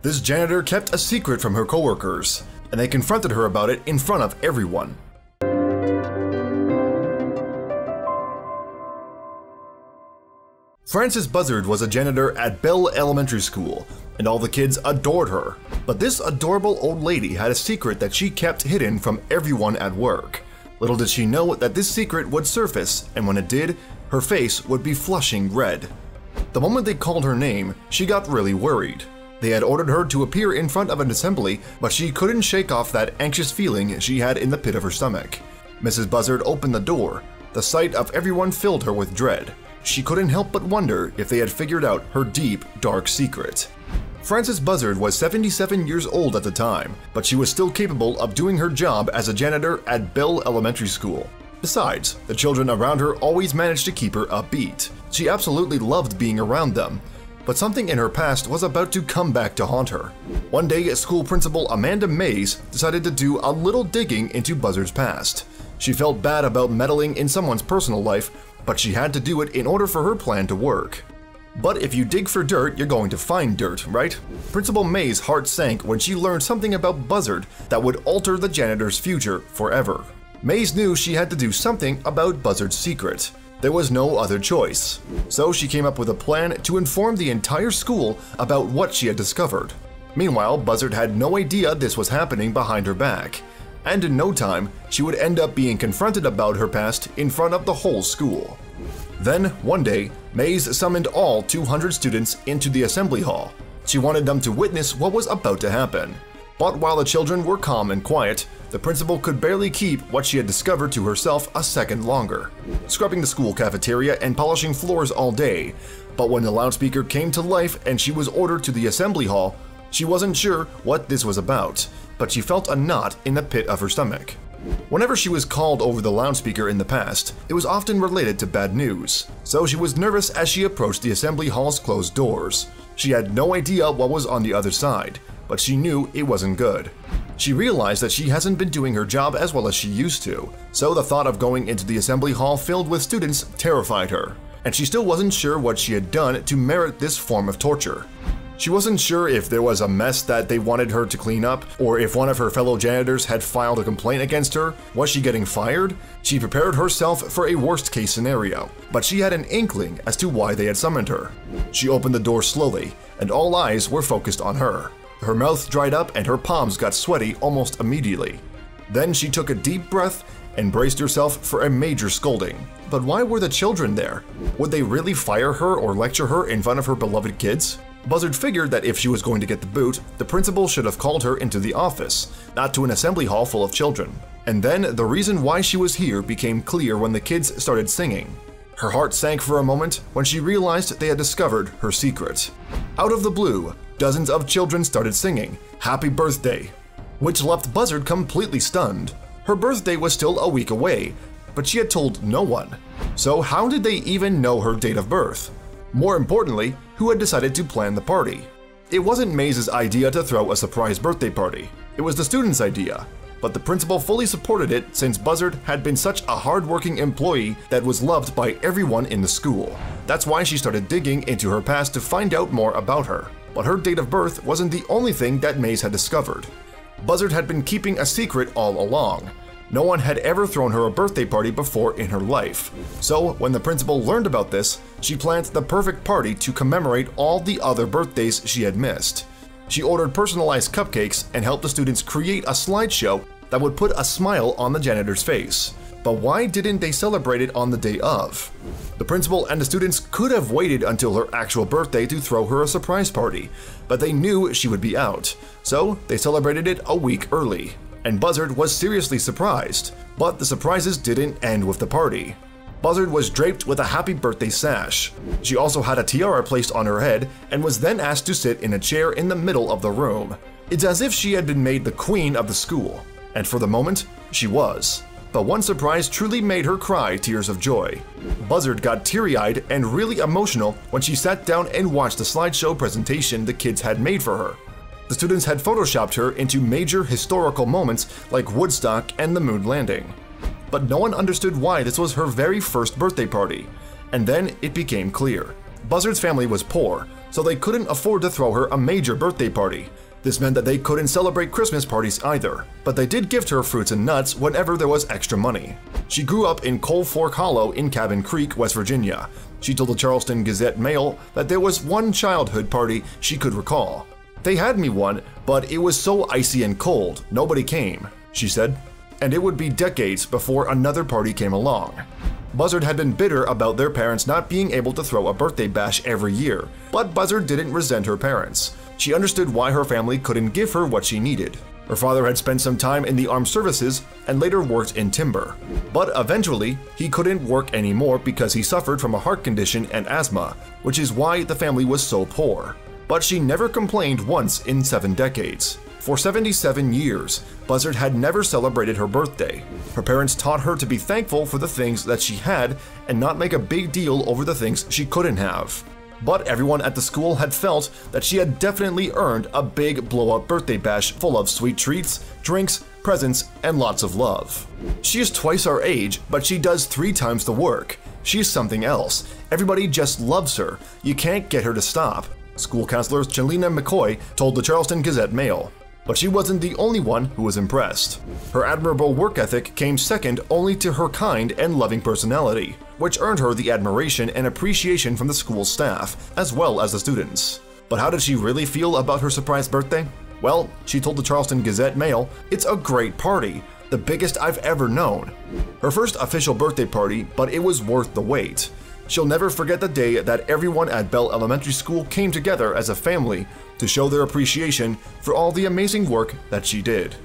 This janitor kept a secret from her coworkers, and they confronted her about it in front of everyone. Frances Buzzard was a janitor at Bell Elementary School, and all the kids adored her. But this adorable old lady had a secret that she kept hidden from everyone at work. Little did she know that this secret would surface, and when it did, her face would be flushing red. The moment they called her name, she got really worried. They had ordered her to appear in front of an assembly, but she couldn't shake off that anxious feeling she had in the pit of her stomach. Mrs. Buzzard opened the door. The sight of everyone filled her with dread. She couldn't help but wonder if they had figured out her deep, dark secret. Frances Buzzard was 77 years old at the time, but she was still capable of doing her job as a janitor at Bell Elementary School. Besides, the children around her always managed to keep her upbeat. She absolutely loved being around them. But something in her past was about to come back to haunt her. One day, school principal Amanda Mays decided to do a little digging into Buzzard's past. She felt bad about meddling in someone's personal life, but she had to do it in order for her plan to work. But if you dig for dirt, you're going to find dirt, right? Principal May's heart sank when she learned something about Buzzard that would alter the janitor's future forever. Mays knew she had to do something about Buzzard's secret. There was no other choice. So she came up with a plan to inform the entire school about what she had discovered. Meanwhile, Buzzard had no idea this was happening behind her back. And in no time, she would end up being confronted about her past in front of the whole school. Then, one day, Mays summoned all 200 students into the assembly hall. She wanted them to witness what was about to happen. But while the children were calm and quiet, the principal could barely keep what she had discovered to herself a second longer. Scrubbing the school cafeteria and polishing floors all day. But when the loudspeaker came to life and she was ordered to the assembly hall, she wasn't sure what this was about, but she felt a knot in the pit of her stomach. Whenever she was called over the loudspeaker in the past, it was often related to bad news, so she was nervous as she approached the assembly hall's closed doors. She had no idea what was on the other side, but she knew it wasn't good. She realized that she hasn't been doing her job as well as she used to, so the thought of going into the assembly hall filled with students terrified her, and she still wasn't sure what she had done to merit this form of torture. She wasn't sure if there was a mess that they wanted her to clean up, or if one of her fellow janitors had filed a complaint against her. Was she getting fired? She prepared herself for a worst-case scenario, but she had an inkling as to why they had summoned her. She opened the door slowly, and all eyes were focused on her. Her mouth dried up and her palms got sweaty almost immediately. Then she took a deep breath and braced herself for a major scolding. But why were the children there? Would they really fire her or lecture her in front of her beloved kids? Buzzard figured that if she was going to get the boot, the principal should have called her into the office, not to an assembly hall full of children. And then the reason why she was here became clear when the kids started singing. Her heart sank for a moment when she realized they had discovered her secret. Out of the blue, dozens of children started singing "Happy Birthday," which left Buzzard completely stunned. Her birthday was still a week away, but she had told no one. So how did they even know her date of birth? More importantly, who had decided to plan the party? It wasn't Mays' idea to throw a surprise birthday party. It was the students' idea. But the principal fully supported it since Buzzard had been such a hard-working employee that was loved by everyone in the school. That's why she started digging into her past to find out more about her. But her date of birth wasn't the only thing that Mays had discovered. Buzzard had been keeping a secret all along. No one had ever thrown her a birthday party before in her life. So when the principal learned about this, she planned the perfect party to commemorate all the other birthdays she had missed. She ordered personalized cupcakes and helped the students create a slideshow that would put a smile on the janitor's face. But why didn't they celebrate it on the day of? The principal and the students could have waited until her actual birthday to throw her a surprise party, but they knew she would be out, so they celebrated it a week early. And Buzzard was seriously surprised, but the surprises didn't end with the party. Buzzard was draped with a happy birthday sash. She also had a tiara placed on her head and was then asked to sit in a chair in the middle of the room. It's as if she had been made the queen of the school, and for the moment, she was. But one surprise truly made her cry tears of joy. Buzzard got teary-eyed and really emotional when she sat down and watched the slideshow presentation the kids had made for her. The students had photoshopped her into major historical moments like Woodstock and the moon landing. But no one understood why this was her very first birthday party. And then it became clear. Buzzard's family was poor, so they couldn't afford to throw her a major birthday party. This meant that they couldn't celebrate Christmas parties either, but they did gift her fruits and nuts whenever there was extra money. She grew up in Coal Fork Hollow in Cabin Creek, West Virginia. She told the Charleston Gazette-Mail that there was one childhood party she could recall. "They had me one, but it was so icy and cold, nobody came," she said. And it would be decades before another party came along. Buzzard had been bitter about their parents not being able to throw a birthday bash every year, but Buzzard didn't resent her parents. She understood why her family couldn't give her what she needed. Her father had spent some time in the armed services and later worked in timber. But eventually, he couldn't work anymore because he suffered from a heart condition and asthma, which is why the family was so poor. But she never complained once in 7 decades. For 77 years, Buzzard had never celebrated her birthday. Her parents taught her to be thankful for the things that she had and not make a big deal over the things she couldn't have. But everyone at the school had felt that she had definitely earned a big blow-up birthday bash full of sweet treats, drinks, presents, and lots of love. She is twice our age, but she does 3 times the work. She's something else. Everybody just loves her. You can't get her to stop, school counselor Chelina McCoy told the Charleston Gazette-Mail. But she wasn't the only one who was impressed. Her admirable work ethic came second only to her kind and loving personality, which earned her the admiration and appreciation from the school staff, as well as the students. But how did she really feel about her surprise birthday? Well, she told the Charleston Gazette-Mail, "It's a great party, the biggest I've ever known." Her first official birthday party, but it was worth the wait. She'll never forget the day that everyone at Bell Elementary School came together as a family to show their appreciation for all the amazing work that she did.